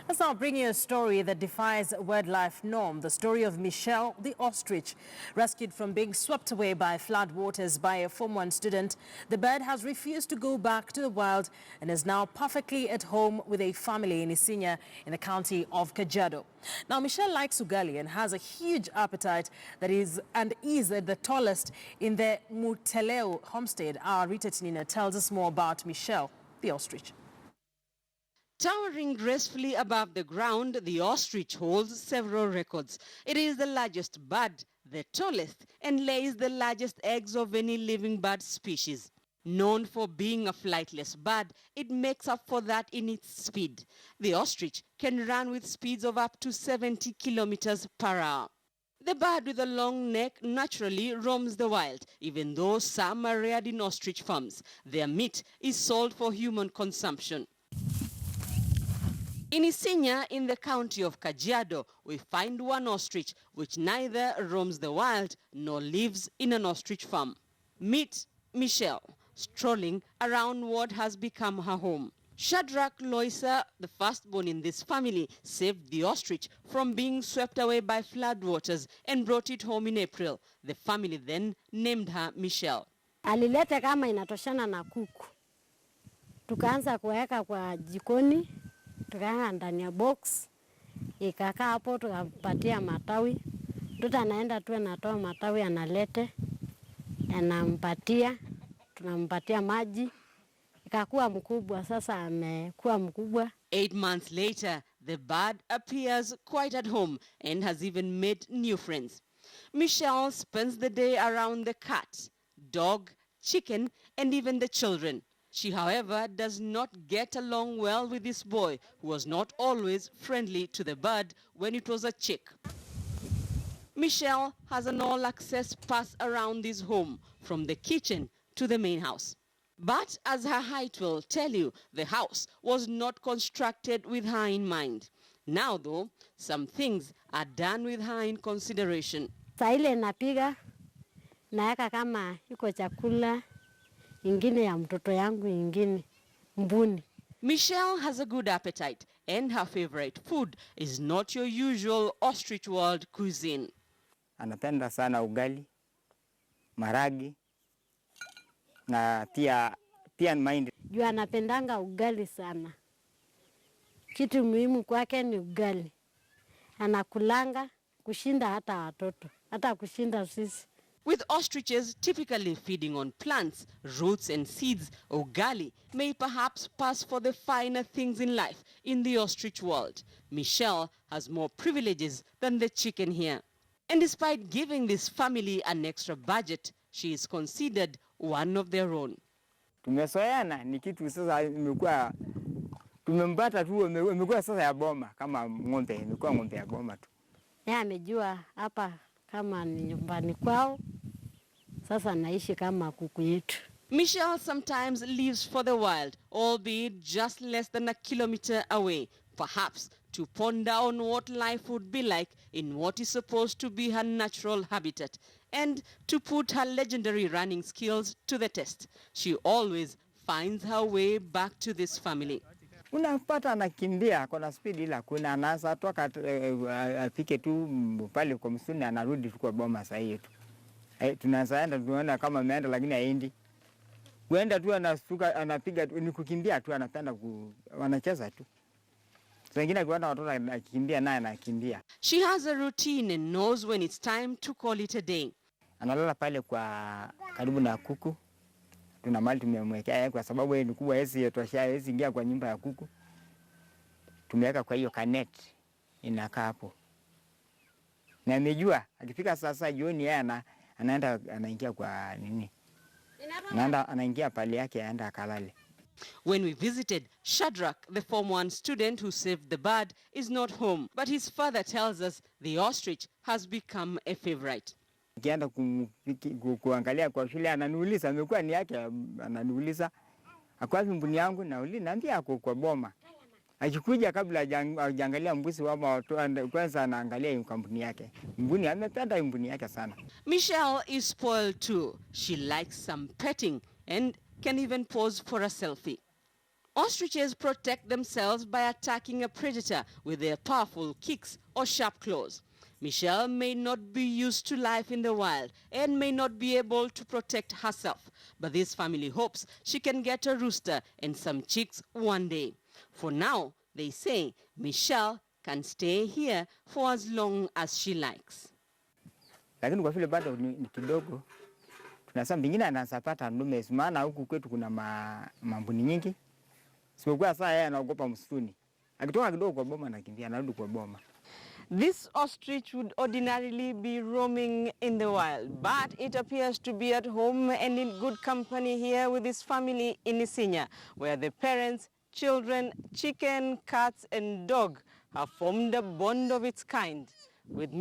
Let's now bring you a story that defies wildlife norm. The story of Michelle, the ostrich. Rescued from being swept away by flood waters by a Form 1 student, the bird has refused to go back to the wild and is now perfectly at home with a family in Isinya in the county of Kajiado. Now, Michelle likes ugali and has a huge appetite that is the tallest in the Muteleo homestead. Our Rita Tinina tells us more about Michelle, the ostrich. Towering gracefully above the ground, the ostrich holds several records. It is the largest bird, the tallest, and lays the largest eggs of any living bird species. Known for being a flightless bird, it makes up for that in its speed. The ostrich can run with speeds of up to 70 kilometers per hour. The bird with a long neck naturally roams the wild, even though some are reared in ostrich farms. Their meat is sold for human consumption. In Isinya, in the county of Kajiado, we find one ostrich which neither roams the wild nor lives in an ostrich farm. Meet Michelle, strolling around what has become her home. Shadrach Loisa, the firstborn in this family, saved the ostrich from being swept away by floodwaters and brought it home in April. The family then named her Michelle. Alilete kama inatoshana na kuku. Tukaanza kuweka kwa jikoni. Tukaanga ndani ya box, ikakaa hapo, tukapatia matawi. Mtoto anaenda tu anatoa matawi analete, anampatia, tunampatia maji. Ikakuwa mkubwa, sasa amekuwa mkubwa. 8 months later, the bird appears quite at home and has even made new friends. Michelle spends the day around the cat, dog, chicken, and even the children. She, however, does not get along well with this boy, who was not always friendly to the bird when it was a chick. Michelle has an all-access pass around this home, from the kitchen to the main house. But as her height will tell you, the house was not constructed with her in mind. Now, though, some things are done with her in consideration. Saa ile napiga, naeka kama iko chakula, ingine ya mtoto yangu, ingine mbuni. Michelle has a good appetite, and her favorite food is not your usual ostrich world cuisine. Anapenda sana ugali, maragi, na pia mahindi. Juu anapendanga ugali sana. Kitu muhimu kwake ni ugali. Anakulanga kushinda hata watoto, hata kushinda sisi. With ostriches typically feeding on plants, roots and seeds, ugali may perhaps pass for the finer things in life in the ostrich world. Michelle has more privileges than the chicken here. And despite giving this family an extra budget, she is considered one of their own. Tumesoeana, ni kitu sasa imekuwa tumempata tu, imekuwa sasa ya boma kama ng'ombe, imekuwa ng'ombe ya boma tu. Yeye amejua hapa kama ni nyumbani kwao. Sasa naishi kama kuku yetu. Michelle sometimes leaves for the wild, albeit just less than a kilometer away, perhaps to ponder on what life would be like in what is supposed to be her natural habitat, and to put her legendary running skills to the test. She always finds her way back to this family. Unapata anakimbia kwa speed, ila kuna anasa toka afike tu pale kwa msuni, anarudi tu kwa boma saa hiyo tu. Tunasaenda tunaona kama ameenda, lakini haendi. Kuenda tu anasuka, anapiga tu, ni kukimbia tu, anapenda wanacheza tu. Wengine kuona watoto akikimbia naye anakimbia. She has a routine and knows when it's time to call it a day. Analala pale kwa karibu na kuku. Tuna mali tumemwekea kwa sababu yeye ni kubwa, hawezi ingia kwa nyumba ya kuku. Tumeweka kwa hiyo kanet inakaa hapo. Na amejua akifika sasa jioni yeye anaenda anaingia kwa nini? Anaingia pale yake aenda akalale. When we visited, Shadrach, the Form 1 student who saved the bird, is not home, but his father tells us the ostrich has become a favorite. Kienda kuangalia kwa shule, ananiuliza amekuwa ni yake, ananiuliza akwapi mbuni yangu, naambia ako kwa boma. Akikuja kabla hajaangalia mbuzi wama watu, kwanza anaangalia kampuni yake. Mbuni amependa mbuni yake sana. Michelle is spoiled too. She likes some petting and can even pose for a selfie. Ostriches protect themselves by attacking a predator with their powerful kicks or sharp claws. Michelle may not be used to life in the wild and may not be able to protect herself, but this family hopes she can get a rooster and some chicks one day. For now, they say Michelle can stay here for as long as she likes. Lakini kwa vile bado ni kidogo, tunasema pengine anaweza pata ndume, maana huku kwetu kuna mambuni nyingi. Sipokuwa saa yeye anaogopa msituni. Akitoka kidogo kwa boma anakimbia, anarudi kwa boma. This ostrich would ordinarily be roaming in the wild, but it appears to be at home and in good company here with his family in Isinya, where the parents, children, chicken, cats and dog have formed a bond of its kind. With